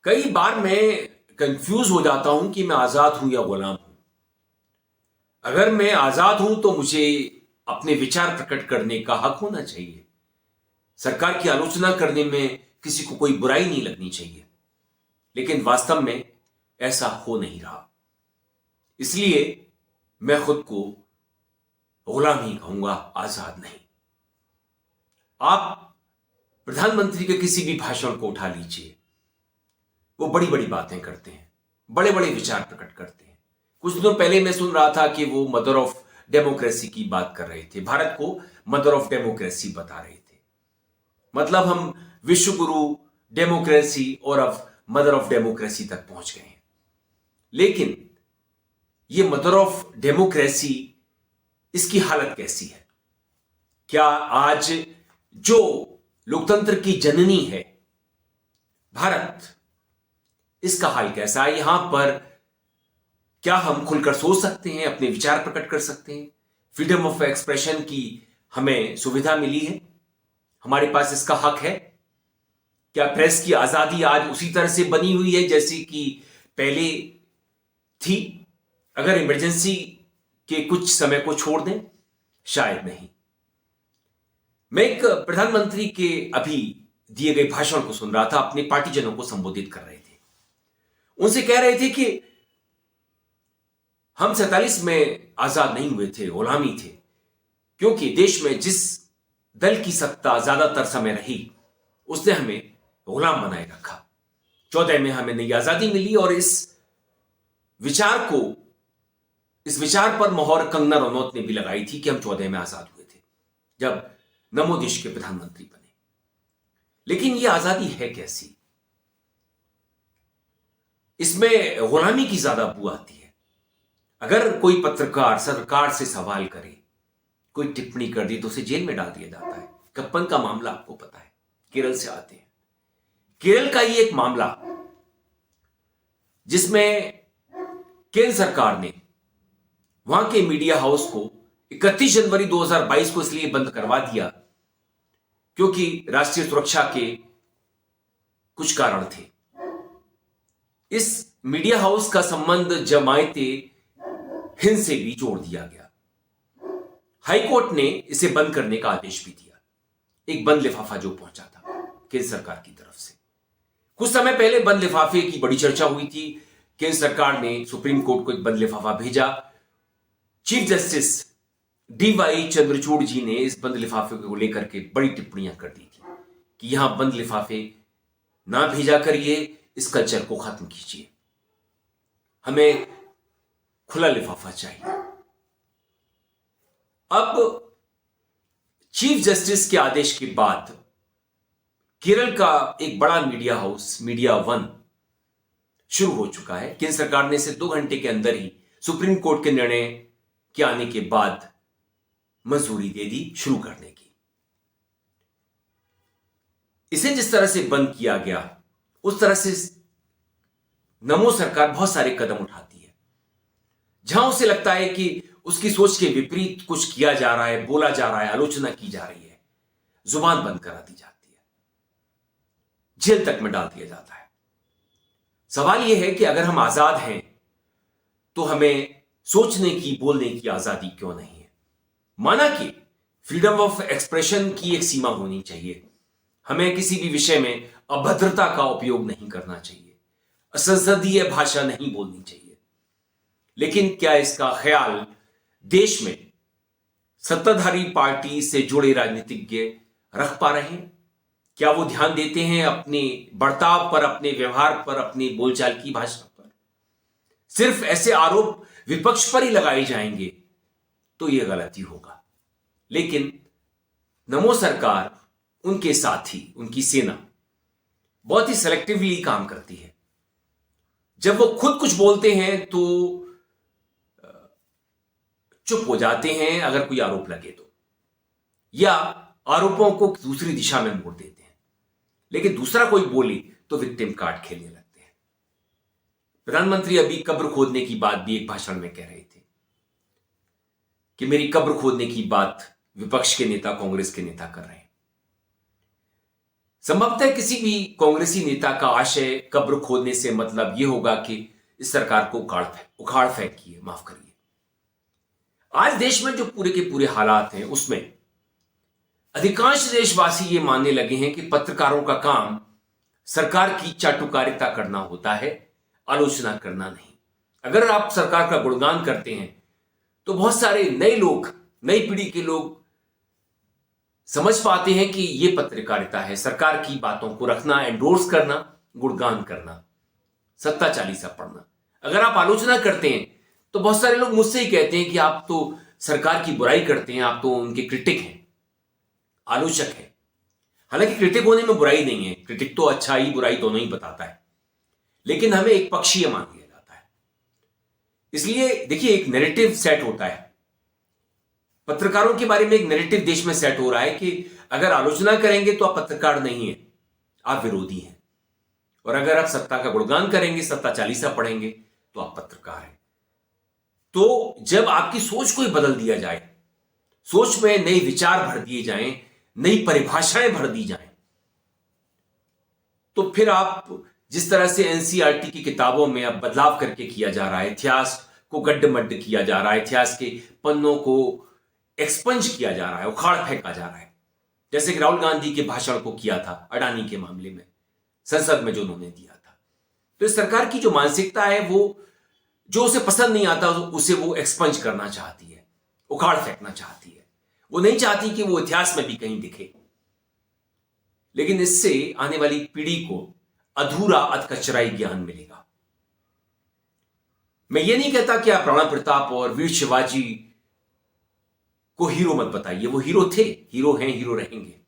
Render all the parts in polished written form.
कई बार मैं कंफ्यूज हो जाता हूं कि मैं आजाद हूं या गुलाम हूं। अगर मैं आजाद हूं तो मुझे अपने विचार प्रकट करने का हक होना चाहिए। सरकार की आलोचना करने में किसी को कोई बुराई नहीं लगनी चाहिए, लेकिन वास्तव में ऐसा हो नहीं रहा। इसलिए मैं खुद को गुलाम ही कहूंगा, आजाद नहीं। आप प्रधानमंत्री के किसी भी भाषण को उठा लीजिए, वो बड़ी बड़ी बातें करते हैं, बड़े बड़े विचार प्रकट करते हैं। कुछ दिनों पहले मैं सुन रहा था कि वो मदर ऑफ डेमोक्रेसी की बात कर रहे थे, भारत को मदर ऑफ डेमोक्रेसी बता रहे थे। मतलब हम विश्व गुरु डेमोक्रेसी और अब मदर ऑफ डेमोक्रेसी तक पहुंच गए हैं। लेकिन ये मदर ऑफ डेमोक्रेसी, इसकी हालत कैसी है? क्या आज जो लोकतंत्र की जननी है भारत, इसका हाल कैसा है? यहां पर क्या हम खुलकर सोच सकते हैं, अपने विचार प्रकट कर सकते हैं? फ्रीडम ऑफ एक्सप्रेशन की हमें सुविधा मिली है, हमारे पास इसका हक है? क्या प्रेस की आजादी आज उसी तरह से बनी हुई है जैसे कि पहले थी? अगर इमरजेंसी के कुछ समय को छोड़ दें, शायद नहीं। मैं एक प्रधानमंत्री के अभी दिए गए भाषण को सुन रहा था, अपने पार्टीजनों को संबोधित कर रहे थे। उनसे कह रहे थे कि हम 47 में आजाद नहीं हुए थे, गुलामी थे, क्योंकि देश में जिस दल की सत्ता ज्यादातर समय रही उसने हमें गुलाम बनाए रखा। 14 में हमें नई आजादी मिली और इस विचार पर मोहर कंगना रनौत ने भी लगाई थी कि हम 14 में आजाद हुए थे, जब नमो देश के प्रधानमंत्री बने। लेकिन यह आजादी है कैसी? इसमें गुलामी की ज्यादा बू आती है। अगर कोई पत्रकार सरकार से सवाल करे, कोई टिप्पणी कर दी, तो उसे जेल में डाल दिया जाता है। कप्पन का मामला आपको पता है, केरल से आते हैं। केरल का ये एक मामला जिसमें केंद्र सरकार ने वहां के मीडिया हाउस को 31 जनवरी 2022 को इसलिए बंद करवा दिया क्योंकि राष्ट्रीय सुरक्षा के कुछ कारण थे। इस मीडिया हाउस का संबंध जमायते हिंद से भी जोड़ दिया गया। हाईकोर्ट ने इसे बंद करने का आदेश भी दिया। एक बंद लिफाफा जो पहुंचा था केंद्र सरकार की तरफ से, कुछ समय पहले बंद लिफाफे की बड़ी चर्चा हुई थी। केंद्र सरकार ने सुप्रीम कोर्ट को एक बंद लिफाफा भेजा। चीफ जस्टिस डीवाई चंद्रचूड़ जी ने इस बंद लिफाफे को लेकर के बड़ी टिप्पणियां कर दी थी कि यहां बंद लिफाफे ना भेजा करिए, इस कल्चर को खत्म कीजिए, हमें खुला लिफाफा चाहिए। अब चीफ जस्टिस के आदेश के बाद केरल का एक बड़ा मीडिया हाउस, मीडिया वन, शुरू हो चुका है। केंद्र सरकार ने इसे 2 घंटे के अंदर ही सुप्रीम कोर्ट के निर्णय के आने के बाद मंजूरी दे दी शुरू करने की। इसे जिस तरह से बंद किया गया, उस तरह से नमो सरकार बहुत सारे कदम उठाती है। जहां उसे लगता है कि उसकी सोच के विपरीत कुछ किया जा रहा है, बोला जा रहा है, आलोचना की जा रही है, जुबान बंद करा दी जाती है, जेल तक में डाल दिया जाता है। सवाल यह है कि अगर हम आजाद हैं तो हमें सोचने की, बोलने की आजादी क्यों नहीं है? माना कि फ्रीडम ऑफ एक्सप्रेशन की एक सीमा होनी चाहिए, हमें किसी भी विषय में अभद्रता का उपयोग नहीं करना चाहिए, असंसदीय भाषा नहीं बोलनी चाहिए। लेकिन क्या इसका ख्याल देश में सत्ताधारी पार्टी से जुड़े राजनीतिज्ञ रख पा रहे हैं? क्या वो ध्यान देते हैं अपने बर्ताव पर, अपने व्यवहार पर, अपनी बोलचाल की भाषा पर? सिर्फ ऐसे आरोप विपक्ष पर ही लगाए जाएंगे तो यह गलती होगा। लेकिन नमो सरकार, उनके साथी, उनकी सेना बहुत ही सेलेक्टिवली काम करती है। जब वो खुद कुछ बोलते हैं तो चुप हो जाते हैं अगर कोई आरोप लगे तो, या आरोपों को दूसरी दिशा में मोड़ देते हैं। लेकिन दूसरा कोई बोले तो विक्टिम कार्ड खेलने लगते हैं। प्रधानमंत्री अभी कब्र खोदने की बात भी एक भाषण में कह रहे थे कि मेरी कब्र खोदने की बात विपक्ष के नेता, कांग्रेस के नेता कर रहे हैं। संभवतः किसी भी कांग्रेसी नेता का आशय कब्र खोदने से मतलब यह होगा कि इस सरकार को उखाड़ फेंकिए, माफ करिए। आज देश में जो पूरे के पूरे हालात हैं उसमें अधिकांश देशवासी ये मानने लगे हैं कि पत्रकारों का काम सरकार की चाटुकारिता करना होता है, आलोचना करना नहीं। अगर आप सरकार का गुणगान करते हैं तो बहुत सारे नए लोग, नई पीढ़ी के लोग समझ पाते हैं कि यह पत्रकारिता है, सरकार की बातों को रखना, एंडोर्स करना, गुणगान करना, सत्ता चालीसा पढ़ना। अगर आप आलोचना करते हैं तो बहुत सारे लोग मुझसे ही कहते हैं कि आप तो सरकार की बुराई करते हैं, आप तो उनके क्रिटिक हैं, आलोचक हैं। हालांकि क्रिटिक होने में बुराई नहीं है, क्रिटिक तो अच्छाई बुराई दोनों ही बताता है, लेकिन हमें एक पक्षीय मान लिया जाता है। इसलिए देखिए, एक नैरेटिव सेट होता है, पत्रकारों के बारे में एक नैरेटिव देश में सेट हो रहा है कि अगर आलोचना करेंगे तो आप पत्रकार नहीं हैं, आप विरोधी हैं, और अगर आप सत्ता का गुणगान करेंगे, सत्ता चालीसा पढ़ेंगे तो आप पत्रकार हैं। तो जब आपकी सोच को ही बदल दिया जाए, सोच में नए विचार भर दिए जाएं, नई परिभाषाएं भर दी जाएं, तो फिर आप जिस तरह से एनसीईआरटी की किताबों में अब बदलाव करके किया जा रहा है, इतिहास को गड्ढ-मड्ढ किया जा रहा है, इतिहास के पन्नों को एक्सपंज किया जा रहा है, उखाड़ फेंका जा रहा है, जैसे कि राहुल गांधी के भाषण को किया था अडानी के मामले में, संसद में जो उन्होंने दिया था। तो इस सरकार की जो मानसिकता है, वो जो उसे पसंद नहीं आता उसे वो एक्सपंज करना चाहती है, उखाड़ फेंकना चाहती है। वो नहीं चाहती कि वो इतिहास में भी कहीं दिखे। लेकिन इससे आने वाली पीढ़ी को अधूरा अधकचराई ज्ञान मिलेगा। मैं ये नहीं कहता कि आप राणा प्रताप और वीर शिवाजी को हीरो मत बताइए, वो हीरो थे, हीरो हैं, हीरो रहेंगे।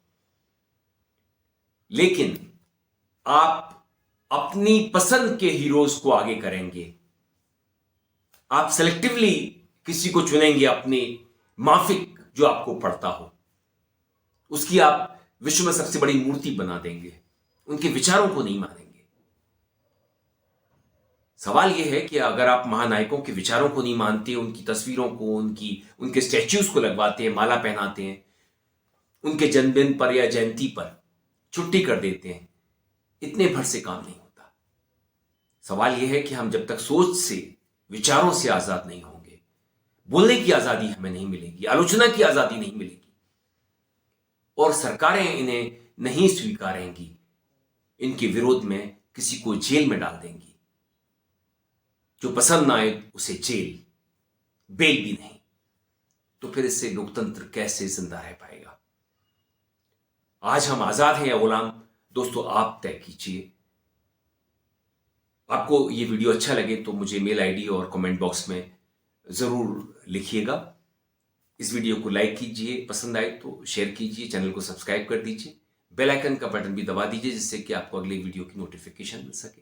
लेकिन आप अपनी पसंद के हीरोज को आगे करेंगे, आप सेलेक्टिवली किसी को चुनेंगे अपने माफिक जो आपको पड़ता हो, उसकी आप विश्व में सबसे बड़ी मूर्ति बना देंगे, उनके विचारों को नहीं मानेंगे। सवाल यह है कि अगर आप महानायकों के विचारों को नहीं मानते, उनकी तस्वीरों को, उनके स्टैच्यूज को लगवाते हैं, माला पहनाते हैं, उनके जन्मदिन पर या जयंती पर छुट्टी कर देते हैं, इतने भर से काम नहीं होता। सवाल यह है कि हम जब तक सोच से, विचारों से आजाद नहीं होंगे, बोलने की आजादी हमें नहीं मिलेगी, आलोचना की आजादी नहीं मिलेगी, और सरकारें इन्हें नहीं स्वीकारेंगी, इनके विरोध में किसी को जेल में डाल देंगी। जो पसंद ना आए उसे जेल, बेल भी नहीं। तो फिर इससे लोकतंत्र कैसे जिंदा रह पाएगा? आज हम आजाद हैं या गुलाम? दोस्तों, आप तय कीजिए। आपको ये वीडियो अच्छा लगे तो मुझे मेल आईडी और कमेंट बॉक्स में जरूर लिखिएगा। इस वीडियो को लाइक कीजिए, पसंद आए तो शेयर कीजिए, चैनल को सब्सक्राइब कर दीजिए, बेल आइकन का बटन भी दबा दीजिए जिससे कि आपको अगले वीडियो की नोटिफिकेशन मिल सके।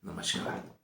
नमस्कार।